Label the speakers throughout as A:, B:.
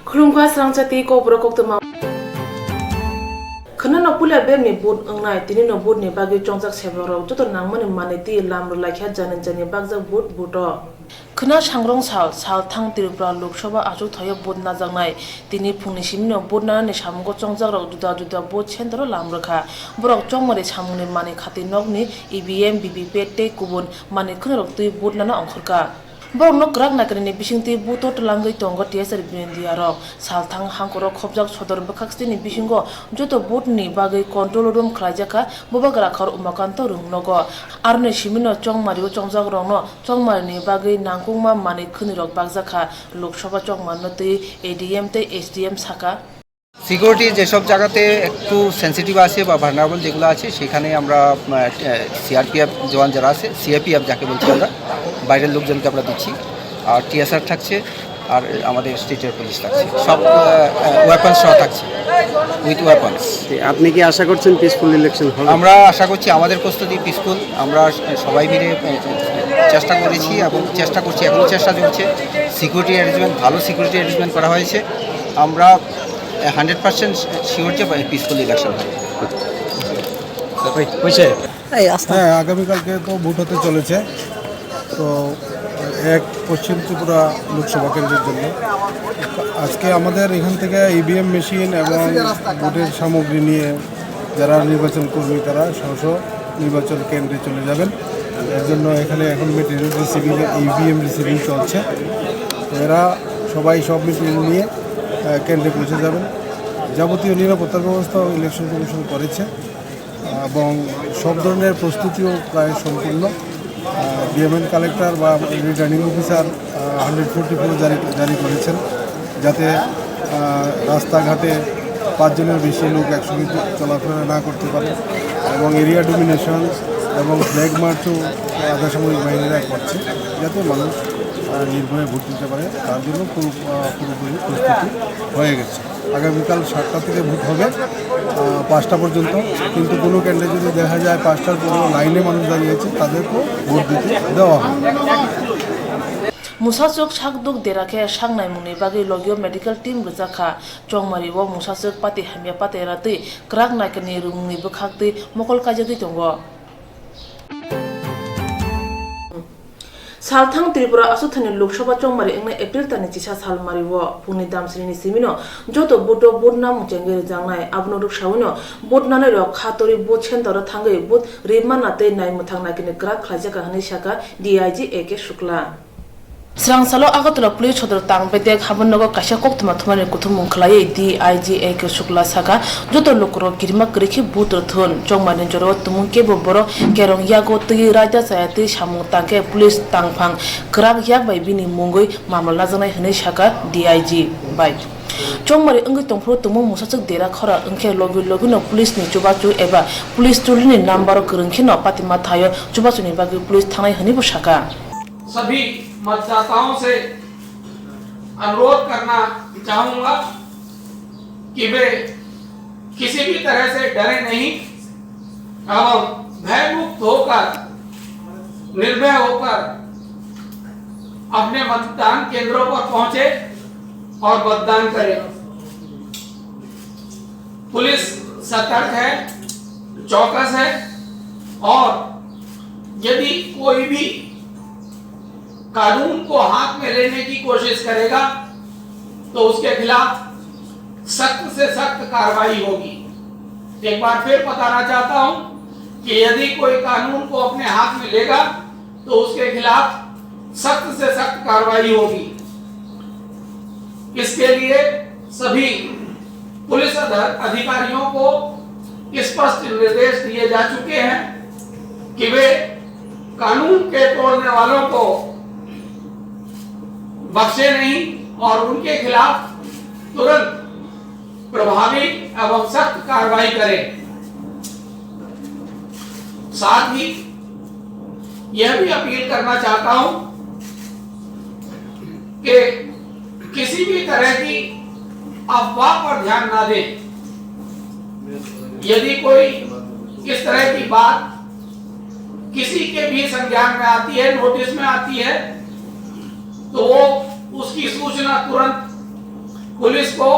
A: खुलुमखा स्रांचती को ब्रकोक्तमा खनन पुलिया बेमनि बुट अंगनाय तिनि न बुट नि बागै चंजाक सेबरो जतो नांमनि मानेति लामरो लाखिया जानजनि बागजाक बुट बुटो खना सांग्रं साल थांग त्रिपुरा लोकसभा आजु थयो बुट नाजांनाय तिनि फुंनि सिमनो बुट नाने सामगो चंजाक रक जुदा जुदा बुट सेन्टर लामरोखा ब्रक चंमरे सामनि माने खाति नगनि ईवीएम वीवीपैट ते गुबुन माने खनरक तुइ बुट नाना अंखरका Borno krak nakreni bisingti buto telangai tongo tiasar bindiaro salthang hangkoro khobjak sodor bakhaksini bisingo joto botni bagai control room khrajaka bobagra khar umakanto rungnogo arne simino chongmario chongjak rongno chongmarni bagai nangkungma mani khunirok bakjaka loksaha chongmanoti ADM te SDM saka
B: security যেসব জায়গাতে একটু sensitive আছে বা vulnerable যেগুলো আছে সেখানে আমরা CRPF জওয়ান যারা আছে সিআরপিএফ যাকে বলছি আমরা বাইরের লোকজনকে আমরা দিচ্ছি আর টিএসআর থাকছে আর আমাদের স্টেটের পুলিশ থাকছে সব ওয়েপন্স সহ থাকছে উইথ ওয়েপন্স।
C: আপনি কি আশা করছেন পিসফুল ইলেকশন হবে?
B: আমরা আশা করছি আমাদের প্রস্তুতি পিসফুল, আমরা সবাই মিলে চেষ্টা করেছি এবং চেষ্টা করছি, এখনও চেষ্টা চলছে। সিকিউরিটি অ্যারেঞ্জমেন্ট ভালো সিকিউরিটি অ্যারেঞ্জমেন্ট করা হয়েছে। আমরা 100% শিওর যে পিসফুল ইলেকশন হবে।
D: হ্যাঁ, আগামীকালকে তো ভোট হতে চলেছে, তো এক পশ্চিম ত্রিপুরা লোকসভা কেন্দ্রের জন্য আজকে আমাদের এখান থেকে ইভিএম মেশিন এবং ভোটের সামগ্রী নিয়ে যারা নির্বাচন কর্মী তারা স্ব নির্বাচন কেন্দ্রে চলে যাবেন। এর জন্য এখানে এখন মেটেরিয়াল রিসিভিং ইভিএম রিসিভিং চলছে। এরা সবাই সব মেটেরিয়াল নিয়ে কেন্দ্রে পৌঁছে যাবেন। যাবতীয় নিরাপত্তার ব্যবস্থা ইলেকশন কমিশন করেছে এবং সব ধরনের প্রস্তুতিও প্রায় সম্পূর্ণ। ডিএমএন কালেক্টর বা রিটার্নিং অফিসার 144 জারি করেছেন যাতে রাস্তাঘাটে 5 জনের বেশি লোক একসঙ্গে চলাফেরা না করতে পারে এবং এরিয়া ডোমিনেশন এবং ফ্ল্যাগ মার্চও আধা সামরিক বাহিনীরা করছে যাতে মানুষ নির্ভয়ে ভোট দিতে পারে, তার জন্য পুরোপুরি প্রস্তুতি হয়ে গেছে। আগামীকাল 7টা থেকে ভোট হবে 5টা পর্যন্ত, কিন্তু কোনো কেন্দ্রে যদি দেখা যায় 5টার পরেও লাইনে মানুষ দাঁড়িয়েছে তাদেরকেও ভোট দিতে দেওয়া হবে।
A: মুসাচক সাকদুক দেরাকে সাংনাই মুনি বাগै লগিও মেডিকেল টিम রজাখা চংমারিও মুসাচক পাতি হামিয়া পাতেরাতै ক্রাক নাইকনি রুংনি বখাকতै মকল কাজাতै दंगो सालथांग त्रिपुरा असुथनि लोकसभा चौमारी इंगना एप्रिल तानि चिसा सालमारिवो फुंनि दामस्रिनि सिमिनो जतो बोटो बोटना मुचेंगे जांगनाय आबनो रुखसावनो बोटनानै र खातरि बोट सेन्टर थांगै बोट रेमानाते नायमुथां नागिने ग्राक खाजाका हनै साका डीआईजी एके शुक्ला स्रांसालो आगतला पुलिस सदर तांगबेदे खाबनगो काशा कोक्तमा थमाने कुथुम खलायै डीआईजी एके शुक्ला साका जतो लोकरो गिरिमा करिखि बुत थन चौमानि जरो तुमुके बबरो केरं यागो तै राजा सायाति सामु तांके पुलिस तांफां क्राक याक बाय बिनि मुंगै मामला जानाय हनै साका डीआईजी बाय चौमारि अंगै तंफ्रो तुमु मुसाचक देरा खरा अंखे लगुनो पुलिस नि चुबाचु एबा पुलिस टुलिनि नम्बर करंखिनो पातिमा थायो चुबाचुनि बागै पुलिस थानाय हनै बसाका
E: सभी मतदाताओं से अनुरोध करना चाहूंगा कि वे किसी भी तरह से डरे नहीं एवं भयमुक्त होकर निर्भय होकर अपने मतदान केंद्रों पर पहुंचे और मतदान करें। पुलिस सतर्क है, चौकस है और यदि कोई भी कानून को हाथ में लेने की कोशिश करेगा तो उसके खिलाफ सख्त से सख्त कार्रवाई होगी। एक बार फिर बताना चाहता हूं कि यदि कोई कानून को अपने हाथ में लेगा तो उसके खिलाफ सख्त से सख्त कार्रवाई होगी। इसके लिए सभी पुलिस अधिकारियों को स्पष्ट निर्देश दिए जा चुके हैं कि वे कानून के तोड़ने वालों को बख्शे नहीं और उनके खिलाफ तुरंत प्रभावी एवं सख्त कार्रवाई करें। साथ ही यह भी अपील करना चाहता हूं कि किसी भी तरह की अफवाह पर ध्यान ना दें। यदि कोई इस तरह की बात किसी के भी संज्ञान में आती है, नोटिस में आती है, तो वो उसकी सूचना तुरंत पुलिस को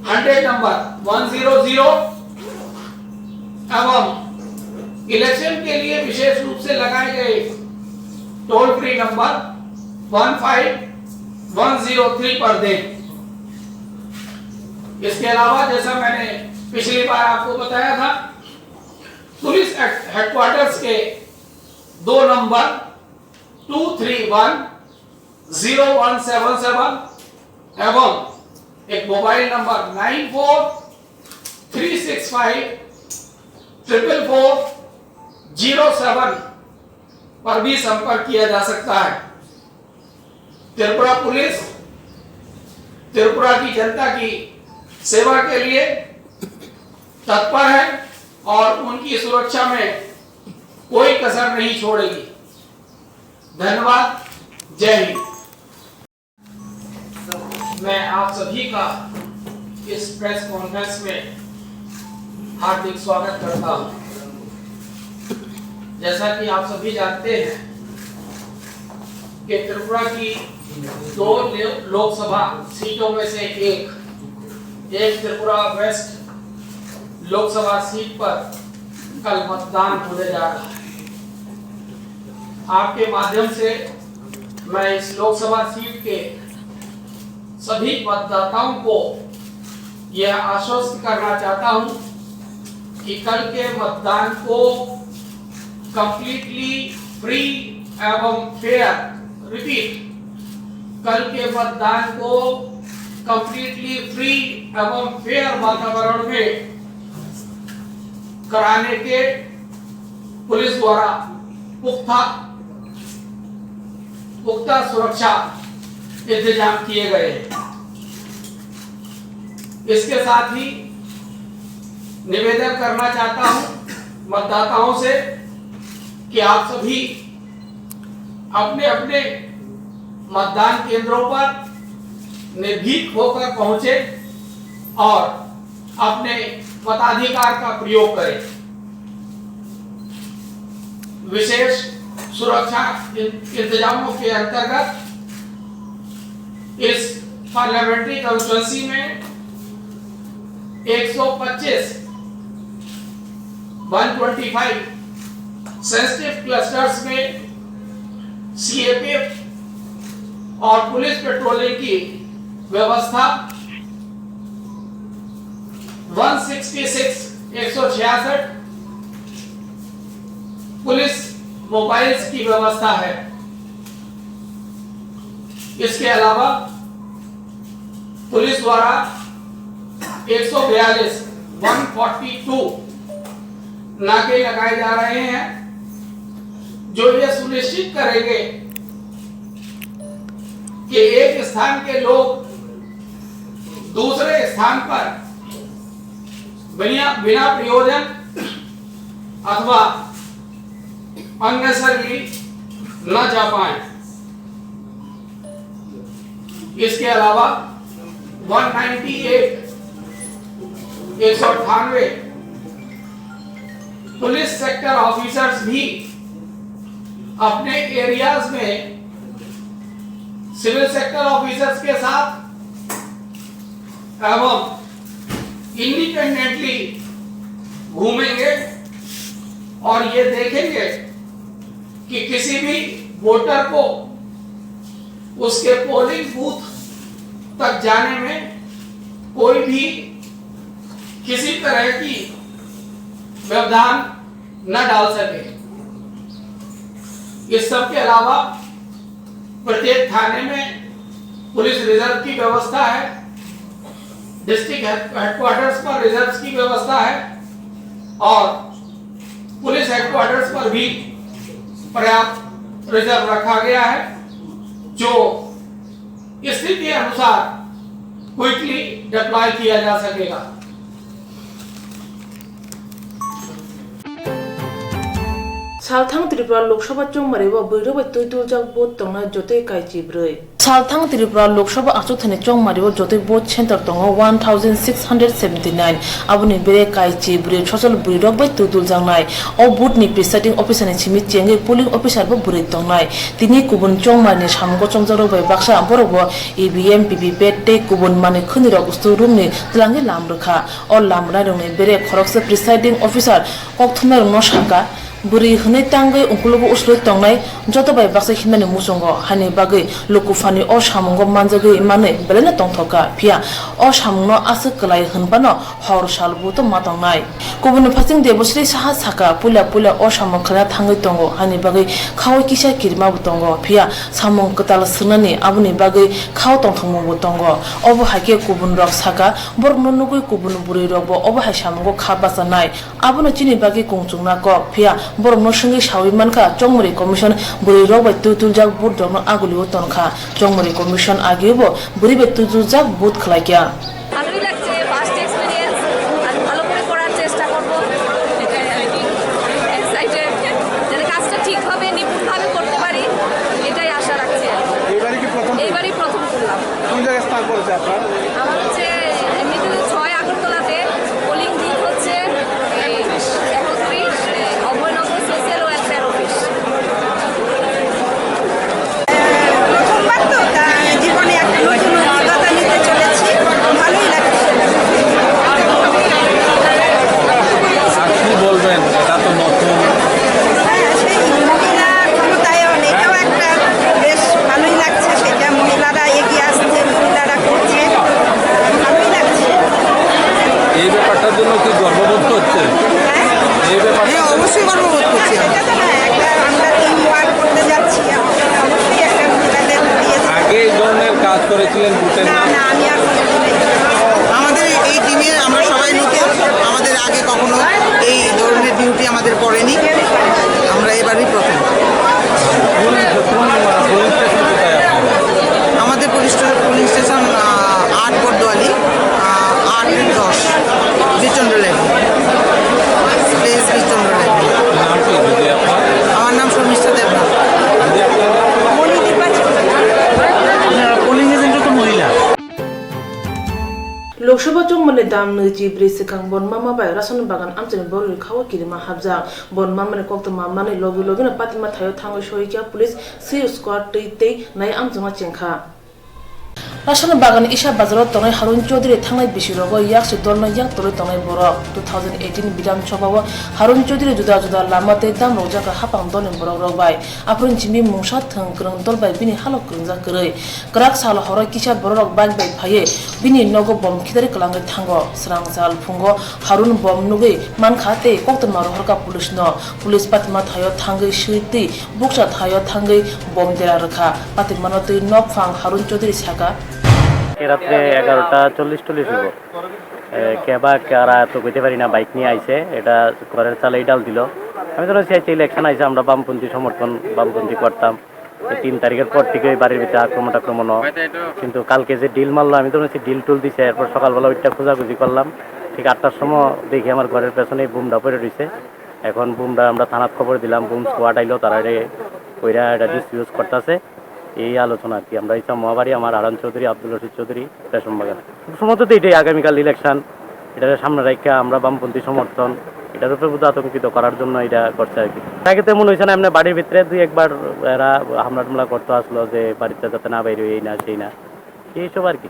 E: 100 नंबर 100 एवं इलेक्शन के लिए विशेष रूप से लगाए गए टोल फ्री नंबर 15103 पर दें। इसके अलावा जैसा मैंने पिछली बार आपको बताया था, पुलिस हेडक्वार्टर्स के 2 नंबर 2310177 एवं एक मोबाइल नंबर 9436544407 पर भी संपर्क किया जा सकता है। त्रिपुरा पुलिस त्रिपुरा की जनता की सेवा के लिए तत्पर है और उनकी सुरक्षा में कोई कसर नहीं छोड़ेगी। धन्यवाद। जय हिंद। मैं आप सभी का इस प्रेस कॉन्फ्रेंस में हार्दिक स्वागत करता हूं। जैसा कि आप सभी जानते हैं कि त्रिपुरा की 2 लोकसभा सीटों में से एक त्रिपुरा वेस्ट लोकसभा सीट पर कल मतदान होने जा रहा है। आपके माध्यम से मैं इस लोकसभा सीट के सभी मतदाताओं को यह आश्वस्त करना चाहता हूं कि कल के मतदान को कंप्लीटली फ्री एवं फेयर, रिपीट, कल के मतदान को कंप्लीटली फ्री एवं फेयर वातावरण में कराने के पुलिस द्वारा पुख्ता सुरक्षा इंतजाम किए गए हैं। इसके साथ ही निवेदन करना चाहता हूं मतदाताओं से कि आप सभी अपने अपने मतदान केंद्रों पर निर्भीक होकर पहुंचे और अपने मताधिकार का प्रयोग करें। विशेष सुरक्षा इंतजामों के अंतर्गत इस पार्लियामेंट्री कॉन्स्टिट्यूंसी में 125 सेंसिटिव क्लस्टर्स में सीएपीएफ और पुलिस पेट्रोलिंग की व्यवस्था 166 पुलिस मोबाइल्स की व्यवस्था है। इसके अलावा पुलिस द्वारा 142 नाके लगाए जा रहे हैं जो यह सुनिश्चित करेंगे कि एक स्थान के लोग दूसरे स्थान पर बिना प्रयोजन अथवा अननेसेसरी न जा पाए। इसके अलावा 198 पुलिस सेक्टर ऑफिसर्स भी अपने एरियाज में सिविल सेक्टर ऑफिसर्स के साथ एवं इंडिपेंडेंटली घूमेंगे और ये देखेंगे कि किसी भी वोटर को उसके पोलिंग बूथ तक जाने में कोई भी किसी तरह की व्यवधान न डाल सके। इस सब के अलावा प्रत्येक थाने में पुलिस रिजर्व की व्यवस्था है, डिस्ट्रिक्ट हेडक्वार्टर्स पर रिजर्व की व्यवस्था है और पुलिस हेडक्वार्टर्स पर भी पर्याप्त रिजर्व रखा गया है जो स्थिति अनुसार क्विकली डिप्लॉय किया जा सकेगा।
A: सालथां त्रिपुरा लोकसभा चौमारिबो बैरब तुलजाक बोट तंना जतै काइची ब्रै Salthang Tripura Lok Sabha Ashuthani Chongmari Jyoti Vote Center tongo 1679 abuni bere kaichi buri social buri rok bai tudul jangnai o vote ni presiding officer ni chimi chenge polling officer bo buri tongnai tini kubun chongmani samgo chongjaro bai baksa borobo EVM PVPAT te kubun mane khuni rok ustu room ni tlangi lamrukha o lamra rong ni bere khorokse presiding officer kokthumna rong no saka buri hne tangai ungkulobo uslo tongnai joto bai baksa himani musongo hani bagai lokufani o samungo manjagi mane belena tongthoka phia o samungno ase klai hunbano hor salbu to matongnai kubun phasing debosri saha saka pula o samung khana thangai tongo hani bagai khaw kisa kirma butongo phia samung katal sunani abuni bagai khaw tongthongmo butongo obo haike kubun rok saka borno nugui kubun buri robo obo hai samungo khabasa nai abuno chini bagai kungchungna ko phia borno sungi sawi manka chongmuri commission buri rok bai tutul jak bud dongno aguliwo tonka chongmuri commission agebo buri bai tutul jak bud khlaikya
F: ভালোই লাগছে first experience আর ভালো করে করার চেষ্টা করব এটাই আর কি excited যাতে কাজটা ঠিকভাবে নিপুণভাবে করতে পারি এটাই আশা রাখছি এইবারই প্রথম করলাম
C: কোন জায়গায় স্থান করেছে আপনার?
F: আমার হচ্ছে এমনিতে 6 আগরতলাতে পোলিং বুথ হচ্ছে 31 অভয়নগর সোশ্যাল ওয়েলফেয়ার অফিস
G: প্রথমবার তো জীবনে একটা নতুন অভিজ্ঞতা নিতে চলেছি ভালোই লাগছে
H: কি বলবেন এটা তো নতুন
G: হ্যাঁ সেই মহিলা ক্ষমতায়ন এটাও একটা বেশ ভালোই লাগছে সেটা মহিলারা এগিয়ে আসছে মহিলারা করছে ভালোই লাগছে
H: এই ব্যাপারটার জন্য কি গর্ববোধ হচ্ছে
G: হ্যাঁ
H: এই ব্যাপার
G: অবশ্যই গর্ববোধ করছি সেটা তো না একটা আমরা টিম ওয়ার্ক করতে যাচ্ছি অবশ্যই একটা মহিলাদের দিয়েছি
H: আগে এই ধরনের কাজ করেছিলেন বুটের
G: না
H: নাম
G: না আমি আর
I: আমাদের এই টিমে আমরা সবাই নতুন আমাদের আগে কখনো এই ধরনের ডিউটি আমাদের পড়েনি আমরা এবারই প্রথম
H: পুলিশ স্টেশন কোথায় আপনার
I: আমাদের পুলিশ স্টেশন 8 বর্দোয়ালি 8-10 বিচন্দ্র লেন প্লেস বিচন্দ্র লেন
H: নাম কি দিদি আপনার
I: আমার নাম শর্মিষ্ঠা দেবনাথ
H: দিদি আপনার নাম?
G: মণিদীপা
H: আপনারা পোলিং এজেন্ট তো মহিলা
A: লোকসভা চংমানি দাম নৈজি ব্রিসিকাং বনমামা বাই রাসন বাগান আমচনি বরুল খাওয়া কিরিমা হাবজা বনমামানি কক্ত মামনানি লগে লগে না পাতিমা থায়ো থাঙ্গই সহিকিয়া পুলিশ সি স্কোয়াড তৈ নাই আমজমা চেংখা রাসন বাগান ইসা বাজারত তনাই হারুন চৌধুরী থাঙ্গাই বিশিরগ ইয়াকসি দলনা ইয়াক তলে তনাই বরক 2018 বিধানসভাও হারুন চৌধুরী জুদা জুদা লামাতে দাম রোজাকা হাপাং দলনি বরক রবাই আফরিন জিমি মুংসা থং গ্রং দলবাই বিনি হালক গ্রংজা গরৈ গ্রাক সাল হরই কিসা বরক বাইক বাই ফায়ে বিনি নগো বম খিদারি কলাঙ্গै থাঙ্গো স্রাং জাল ফুঙ্গো হারুন বম নুগৈ মানখাতে কক্ত মারো হরকা পুলিশ ন পুলিশ পাতিমা থায়ো থাঙ্গৈ সুইতি বুকসা থায়ো থাঙ্গৈ বম দেরা রাখা পাতিমানো তৈ নক ফাং হারুন চৌধুরী সাকা
J: রাত্রে 11:40 হইব কেবা কারা তো কইতে পারি না বাইক নিয়ে আইছে এটা ঘরের চালাই ডাল দিল আমি তো চাইছি ইলেকশন আইছে আমরা বামপন্থী সমর্থন বামপন্থী করতাম 3 তারিখের পর থেকে বাড়ির ভিতরে আক্রমণ কিন্তু কালকে যে ডিল মারলো আমি তো ডিল টুল দিছে এরপর সকালবেলা ওইটা খোঁজাখুঁজি করলাম ঠিক 8টার সময় দেখি আমার ঘরের পেছনে বুমটা পড়ে রয়েছে এখন বুমটা আমরা থানাত খবর দিলাম বুম স্কোয়াড আইলো তারা ওইরা এটা ডিসইউজ করতেছে এই আলোচনা আর কি আমরা ইচ্ছা মহাবাড়ি আমার হারান চৌধুরী আব্দুল রশিদ চৌধুরী রেশম বাগান সমস্ত তো এটাই আগামীকাল ইলেকশন এটার সামনে রাখা আমরা বামপন্থী সমর্থন এটার উপরে বোধ আতঙ্কিত করার জন্য এটা করছে আর কি আগে তেমন হয়েছে না এমনি বাড়ির ভিতরে 2-1 বার এরা হামলা টামলা করতে আসলো যে বাড়িতে যাতে না বাইরে এই না সেই না এইসব আর কি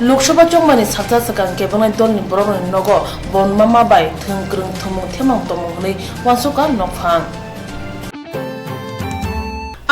A: লোকসভা চংমানি সাকজা সাকাং কেবনাই দলনি বরগনি নগ বনমামা বাই থংগ্রং থমং থেমাং তমং হनै ওয়ানসকা নকফাং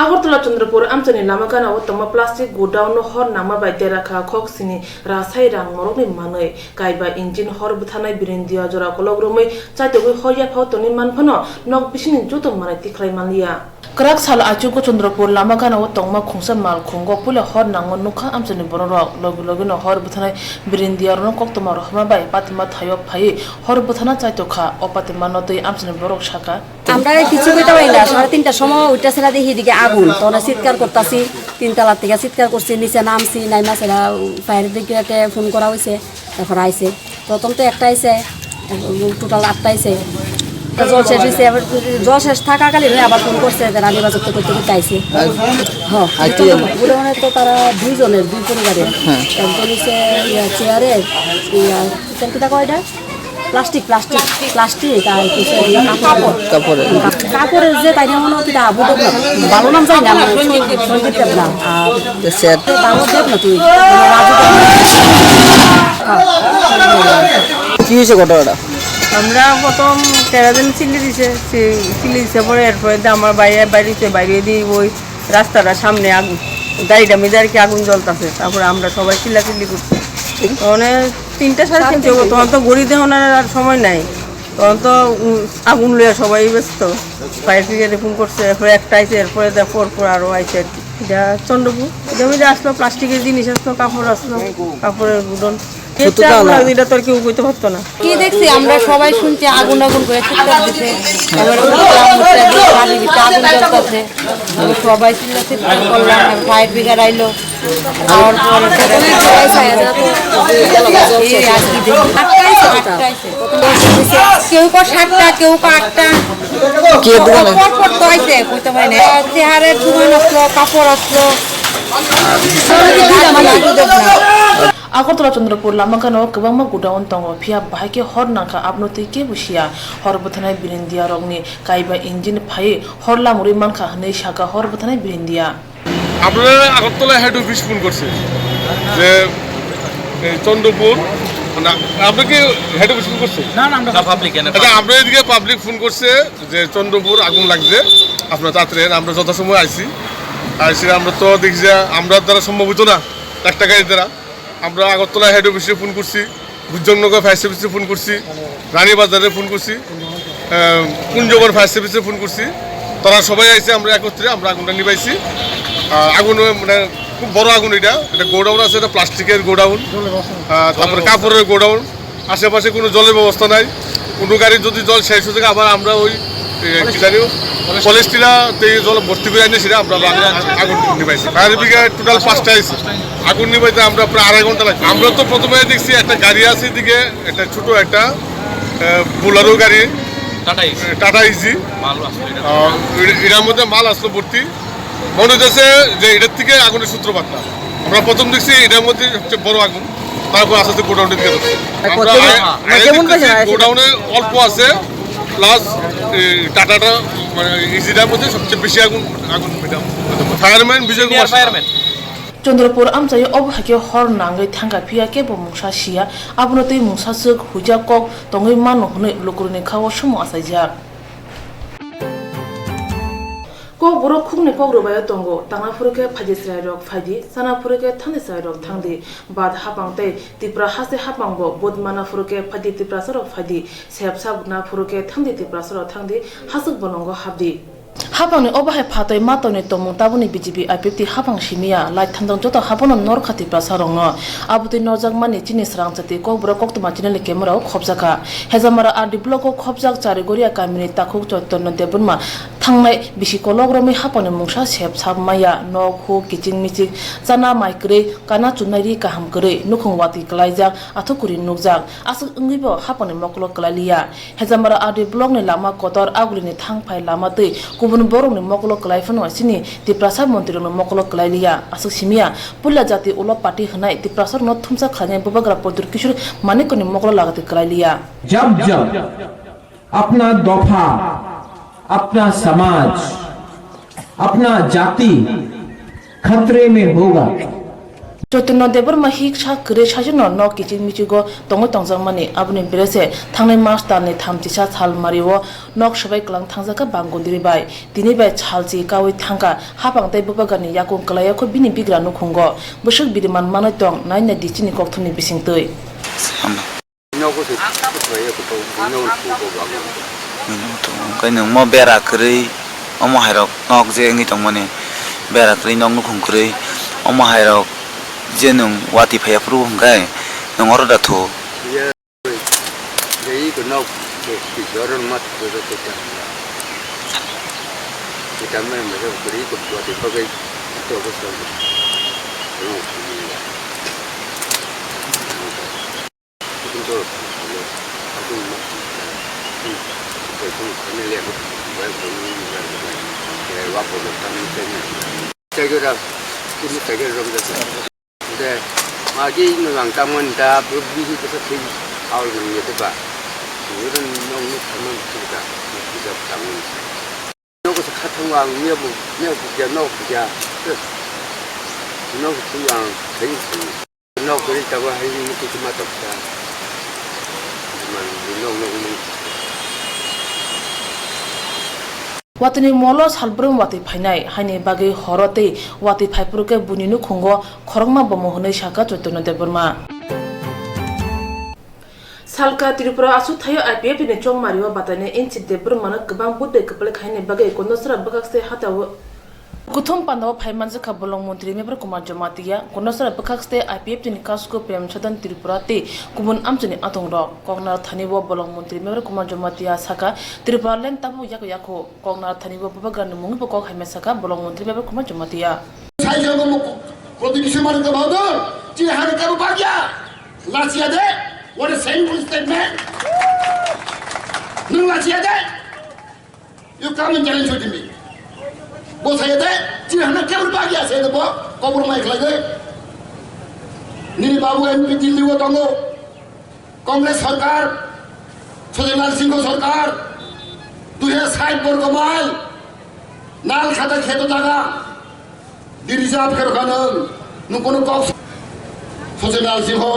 A: আগরতলা চন্দ্রপুর আমচনি লামাগানা তমা প্লাস্টিক গোডাউন হর নামা বাইতে রাখা খকসিনি রাসাই রাং মরগনি মাनै কাইবা ইঞ্জিন হর বুথানাই বিরেন্দিয়া জরা কলগ্রमै চাইতগৈ হরিয়া ফাও তনি মানফানো নক বিসিনি জত মানাই তিখলাই Malia Kerak sal acuko Chandrakpur lamagana o tongma khungsa mal khungo pula hor nango nukha amchani borok logi no hor buthanai birindiar no koktoma rohma bai patima thayo phai hor buthana chaitokha o patima no tei amchani borok shaka
K: আমরা কিছু কইতে পারি না 3:30টার সময় ওইটা ছেড়া দেখি দিকে আগুন তখন চিৎকার করতেছি 3 তলা থেকে চিৎকার করছি নিচে নামছি নাইমা ছেড়া ফায়ার ব্রিগেডে ফোন করা হয়েছে তারপর আইছে প্রথম তো একটা আইছে টোটাল 8টা আইছে জল শেষ হয়েছে আবার জল শেষ থাকাকালীন আবার ফোন করছে যে রানী বাজার তো করতে করতে আইসে গুডাউনে তো তারা দুই পরিবারের একজন হচ্ছে চেয়ারে কিতা কয়টা প্লাস্টিক আর কিছু কাপড়ের যে তাই মনে হয় কিতা আবু দেব ভালো নাম যাই না সঞ্জিত দেব না আর দামও দেব না তুই
B: কি হয়েছে ঘটনাটা?
L: আমরা প্রথম কেরাদিন চিল্লি দিছে পরে এরপরে আমার বাইরে দিয়ে ওই রাস্তাটার সামনে আগুন গাড়িটা মেজে আর কি আগুন জ্বলতেছে তারপরে আমরা সবাই চিল্লাচিল্লি করছি মানে 3টা 3:30 তখন তো গড়ি দেওয়ার আর সময় নাই তখন তো আগুন লইয়া সবাই ব্যস্ত ফায়ার ব্রিগেডে ফোন করছে এরপরে একটা আইছে এরপরে পরপর আরও আইছে আর কি এটা চন্দ্রপুর এটা আসলো প্লাস্টিকের জিনিস আসলো কাপড় আসলো কাপড়ের গুডন এটা তো আর কেউ কইতে পারতো না
K: কি দেখছি আমরা সবাই শুনছি আগুন করে চিৎকার দিছে আগুন জ্বলতেছে সবাই চিৎকার করলাম ফায়ার ব্রিগেড আইলো কেউ 7টা কেউ 8টা কইতে পারি না চেহারের দোকান আসলো কাপড় আসলো
A: আগরতলা চন্দ্রপুর लामागानाव गोबां गुडाउन दङ फिया बाहायके हर नांखा आपनोतै के बुसिया हर बथानाय बिरिन्दिया रंनि काइबा इन्जिन फायै हर लामुरि मानखा हनै सागा हर बथानाय बिरिन्दिया
H: আপনারা আগরতলা হেড অফিস ফোন করছে যে চন্দ্রপুর না আপনি কি হেড অফিস ফোন করছে না আমরা পাবলিক আচ্ছা আমরা এদিকে পাবলিক ফোন করছে যে চন্দ্রপুর আগুন লাগছে আপনারা তাড়াতাড়ি আমরা যথাসময় আইছি আমরা তো দেখছি যে আমরা দ্বারা সম্ভব হতো না একটা গাড়ি দ্বারা আমরা আগরতলা হেড অফিসে ফোন করছি গুজ্জনগর ফায়ার সার্ভিসে ফোন করছি রানীবাজারে ফোন করছি কুঞ্জবন ফায়ার সার্ভিসে ফোন করছি তারা সবাই আইছে আমরা একত্রে আমরা আগুনটা নিবাইছি আগুন মানে খুব বড় আগুন এটা গোডাউন আছে এটা প্লাস্টিকের গোডাউন তারপরে কাপড়ের গোডাউন আশেপাশে কোনো জলের ব্যবস্থা নাই কোনো গাড়ির যদি জল শেষ হয়ে থাকে আবার আমরা ওই কলেজটিরাতে জল ভর্তি করে আনি সেটা আমরা আগুন নিবাইছি ফায়ার ব্রিগেড টোটাল 5টা আইছি আগুন নিবাইতে আমরা প্রায় 2.5 ঘন্টা লাগছে আমরা তো প্রথমে দেখছি একটা গাড়ি আছে এদিকে একটা ছোট একটা বোলারো গাড়ি টাটা ইজি এটার মধ্যে মাল আসলো ভর্তি মনে হচ্ছে যে এটার থেকে আগুনের সূত্রপাত না আমরা প্রথম দেখছি এটার মধ্যে সবচেয়ে বড় আগুন তারপর আস্তে আস্তে গোডাউনের দিকে গোডাউনে অল্প আছে প্লাস টাটাটা মানে ইজিটার মধ্যে সবচেয়ে বেশি আগুন ফায়ারম্যান বিজয় কুমার ফায়ারম্যান
A: चंद्रपुर आमचाय अबहाके हर नांगै थांगा फिया के मुसा सिया आबनोतै मुसा जोग हुजा कक तंगै मानो हनै लकुरनि खाव समो आसाइजा को बरो खुगने कग्रबाया दंगो तांगाफुरके फाजिस्राय रक फाइदि सानाफुरके थांदिसाय रक थांदि बाद हापांतै तिप्रा हासे हापांबो बोदमानाफुरके फादि तिप्रा सरक फाइदि सेबसाबनाफुरके थांदि तिप्रा सरक थांदि हासुक बनंगो हाबदि हापांनि अबाहाय फातै मातौनि तमु ताबुनि बिजिबि आइपिपि हापां सिमिया लाइट थांदों जत हापन नरखाति प्रासारंग आबुति नरजाक मानि चिनि स्रांचति कब्र कक्तमा चिनले केमेराव खबजाखा हेजामारा आरडि ब्लकआव खबजाक चारिगरिया गामिनि ताखुक चैतन्य देबुनमा थांनाय बिसि कलग्रमि हापानि मुंसा सेब साबमाया नक हु किचिं मिचिं जाना माइक्रे काना चुनाइरि काहाम गरै नुखंवाति क्लाइजाक आथुकुरि नुकजाक आसु इंगिबो हापानि मकल क्लाइलिया हेजामारा आरडि ब्लकनि लामा कतर आगुलिनि थांफाय लामा दै गुबुन बरंनि मकल क्लाइफनो सिनि तिप्रासा मन्त्रीनो मकल क्लाइलिया आसु सिमिया पुल्ला जाति उल पार्टी हनाय तिप्रासर न थुमसा खाने बबग्रा पदुर किशोर मानिकनि मकल लागते क्लाइलिया
M: जब अपना दफा अपना समाज अपना जाति खतरे में होगा
A: चैतन्य देवर माहिक सा करे साजन न किचिं मिचिगो तंग तंजां माने आबुनि बेरेसे थांनाय मास दाननि 30 साल मारिव नक सबाय क्लां थांजाका बांगुन्दिरि बाय दिनै बाय छालजि कावै थांगा हापांताय बबागानि याकुं क्लायाखौ बिनि बिग्रा नुखुंगो बोसक बिदिमान मानै दं नायना दिचिनि कक्थनि बिसिंतै
N: kainung mo bera krei omo hairok nok je ngi tong mane bera krei nok nu khung krei omo hairok je nung wati phaya pru ngai nung oro da tho
C: ei ko nok ki joron mat ko to ta kita me beri ko wati pagai to ko so itu 그 돈을 내고 왜 돈이 왜 와보고 하는 때문에 제가 그 되게 좀 됐어요. 근데 마기 있는 왕따면 다 미국에서 되게 아우는 게 돼봐. 이런 너무 잘못 쓰다. 이거 장면. 여기서 같은 왕 내부 넣어보자. 그 넣고 그냥 되게 넣고 그랬다고 할 일이 그만 없다.
A: watini molo salbrum wati phainai haini bagi horote wati phaipuruke buninu khungo khorongma bomo honai shaka chottono deborma salka tripura asu thayo IPF ni chong mariwa batane inchi deborma na gbang budde kple khaine bagi konosra bakakse hatawo Kuthum Pandao Paimanjaka Bolong Montri Member Kumar Jamatia, Konosra Bakakste, IPF in Kasko Prem Chadan Tripurati, Kumun Amsuni Atongro, Kognar Tanibo Bolong Montri Member Kumar Jamatia Saka, Tripalan Tabu Yako, Kognar Tanibo Bagan Mungo Hamesaka, Bolong Montri Member Kumar Jamatia.
E: Last year, what a shameful statement! No, last year, you come and challenge with me. वो सही है जी हमने क्या बर्बाद किया सही तो compromise लगे नील बाबू एमपी दिल्ली वो तंगो कांग्रेस सरकार सुजलाल सिंह को सरकार 2060 वर्ग माइल नाल खाता खेतो जागा दिरिजाब कर खानन नुकोनो कॉक्स सुजलाल सिंह हो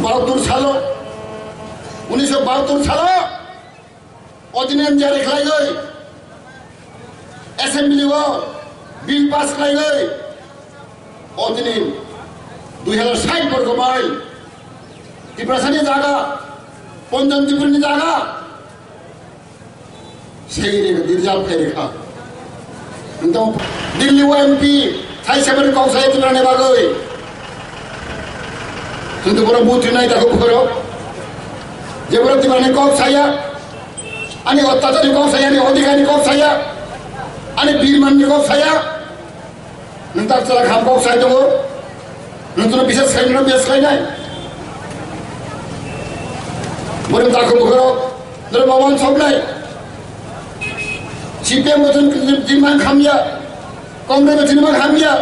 E: 72 सालों 1972 सालों ऑर्डिनेंस जारी कराई गई असेंबली वो बिल पास कराई गई ऑर्डिनेंस 2060 वर्ग माइल त्रिपुरासानी जागा पंचम त्रिपुरानी जागा सही नहीं दिलजाब कर रखा तो दिल्ली वो एमपी थाई सेवन कौशल त्रिपुराने बागोई सुनते बोलो बूथ नहीं ताको करो जब बोलो त्रिपुराने कौशल आणि अत्याचारी कौशल आणि अधिकारी कौशल आणि बीरमान्य कौशल नंतर चला खाम कौशल तो नंतर विशेष खाई बेस खाई नाही बरं दाखव करो जर बाबान सब नाही सीपीएम मधून जिमान खामिया कांग्रेस मधून जिमान खामिया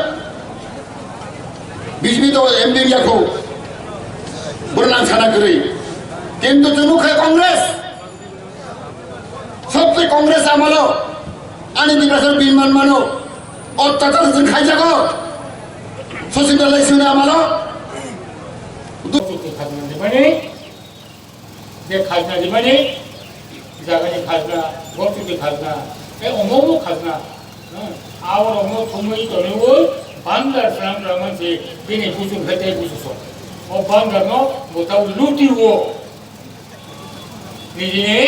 E: बीजेपी तो एमपी याको बरं नाम छाना करी किंतु जनुक है कांग्रेस सबसे कांग्रेस आम्हाला आणि दिवसात बिनमान मानो अत्याचार जण खायचा का सोसिंदा लक्ष्मी आम्हाला
O: जे खाजना दिमाने जागानि खाजना गरतुनि खाजना ए अमोमो खाजना आवर अमो थुमै तनेवो बांदार फ्राम मानसि बिनि बुसुं हेते बुसुसो ओ बांदारनो बोताव लुटिवो निजिने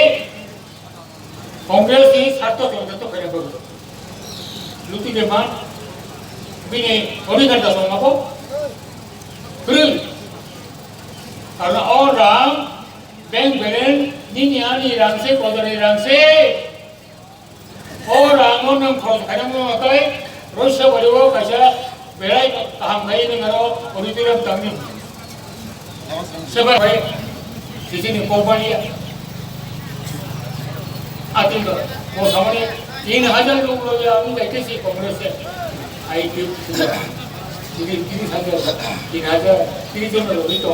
O: कांग्रेस की सात तो खरे बगो लुटी के मान बिने अभिगंता सोमाको फिर और राम बैंक बैलेंस निनियानी रंग से कोदरे रंग से और रामों ने खर्च करने में मतलब रोज से बड़े वो कैसा बेराई काम खाई नहीं करो और इतने तंगी सब भाई किसी ने कोपानी आते तो वो सामने 3000 लोग अभी बैठे थे कांग्रेस से आई थी 3000 जन लोग तो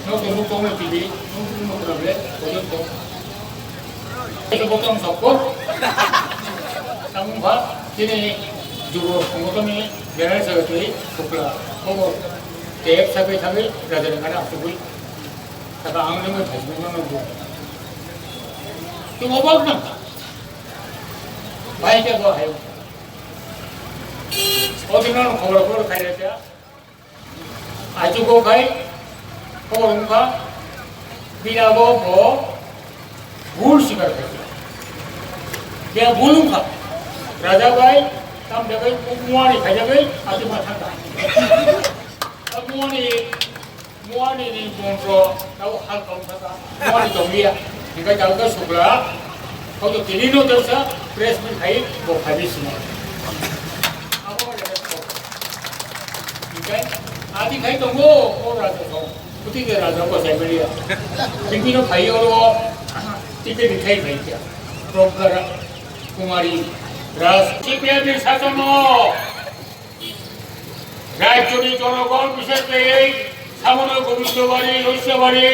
O: लोग तो में टीवी लोग रहे तो itu potong sokor, tanggung sini juga pengotong ini jangan sekali kupla, kalau tiap sampai raja dengan apa pun, kata angin itu terus menunggu. Itu apa pun, baik ya kau ayo. Oh dengan khabar kaya saja, aju kau kaya, kau rumah, bila kau भूल शिकार करते क्या भूलूं का राजा भाई तम जगह मुआनी खाई जगह आते माथा का अब मुआनी नहीं बोंड्रो तब हाल कौन सा का मुआनी तो मिया निकाल जाऊँगा शुक्ला तो तीनों तरफ से प्रेस में खाई वो खाई सुना अब वो जगह तो निकाल आदि खाई तो वो राजा तो 어떻게 라자고 세벨이야. 빈비노 바이오로 띠때 미카이 바이야. 프로그라 कुमारी রাষ্ট্রীয় শাসন রাজ্যটি জনগণ বিশেষ করে সামনে গোবিন্দ বাড়ি রহস্য বাড়ি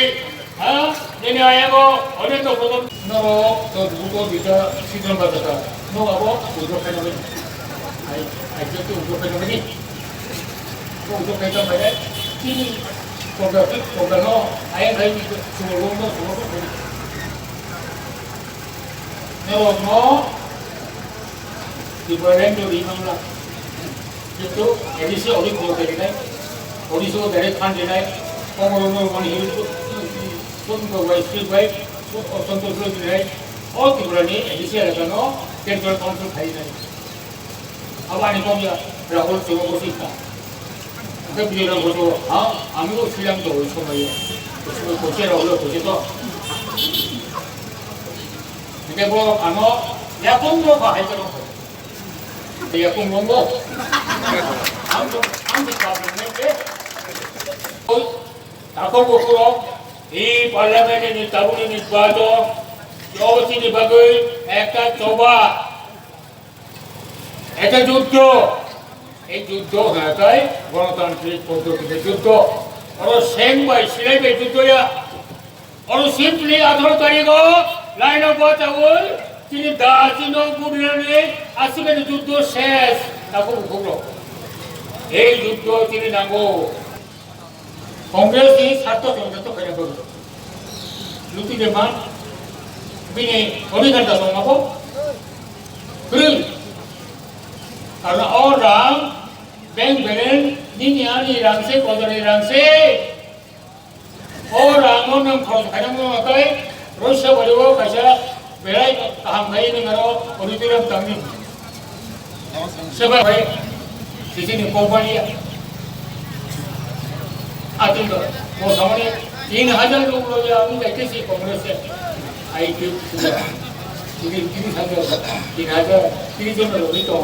O: হ্যাঁ জেনে আয়াব অনেক প্রথম নব তো দুটো দুটা সিজন বাজাতা নবাব উদ্যোগ ফেনবে আজকে তো উদ্যোগ ফেনবে উদ্যোগ ফেনবে মানে কি প্রোগ্রাম আয়া ভাই সুবর্ণ সুবর্ণ নব 이번엔 또 리망라 또 에디스 어디 고되네 어디서 내려 판지네 공으로는 거기 손도 왜 스트레이 어떤 또 그러지네 어디 그러니 에디스에서는 센트럴 카운슬 가이네 아바니 거기야 라고 지금 볼수 있다 그 비례를 보고 아 아무도 실량도 어디서 뭐예요 지금 도시에 올려 도시도 이게 뭐 아마 야공도 봐 해주는 거 dia pun ngomong ambil kabelnya aku berkurang di parlemen ini tahun ini baru jauh sini bagai ekta coba ekta judo judo hai গণতান্ত্রিক পদ্ধতিতে যুদ্ধ और सेम बाय सिलाई पे जुद्ध या और सिंपली আধারকারী গো লাইন অফ বাতাওল তিনি দাসিনো গুণে আসিবেন যুদ্ধ শেষ তাকে ভুগলো এই যুদ্ধ তিনি নাগো কংগ্রেস이 স্বার্থ সংযত করে বলল লুটি게만 বিনে 어디 간다 성하고 그런 karena orang beng-beng 니니아니랑세 거절이랑세 orang orang kalau kadang memakai Rusia berdua kaca berai kaham kaya ni ngaro orang tangni sebab di sini kompani atur tu mau sama ni 3,000 लोग लोग आदमी बैठे सी कांग्रेस से IQ ini 3,000 jam लोग itu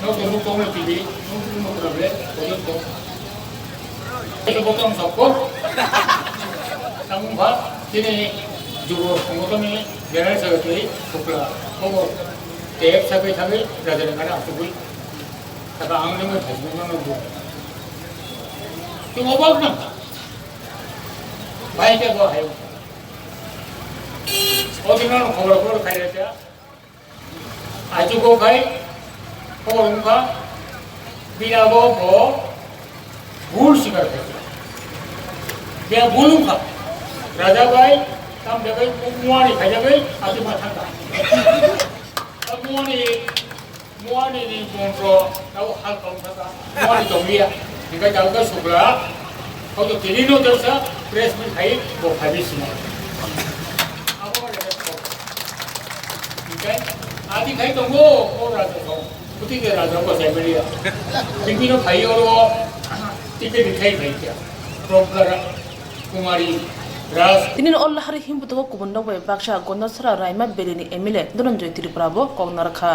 O: no tu लोग Congress TV no problem itu itu bukan support tanggung jawab sini juga pengurusan general secretary Supra kalau TF sampai raja negara asubui kata angin itu terjadi mana tu itu apa pun baik apa ayo 어디는 거꾸로 가야 돼. 아주 고가이 고른가 비나고 뭐 물시가 돼. 내가 물은가 라자가이 담대가이 무안이 가자가이 아주 마찬가. 무안이 뭔가 나고 할 거니까 무안이 정리야. 그러니까 자기가 속라 거기 데리러 들어서 프레스민 가이 뭐 가비시나. आदि खाई तो वो राजा को उसी के राजा को सेबलिया बिल्कुल भाई और वो टिके दिखाई भाई क्या प्रोग्राम कुमारी रास
A: Tinin Allah hari himputu ko kubundong bai baksha gondosra raima belini emile dononjoy tiripurabo kong narkha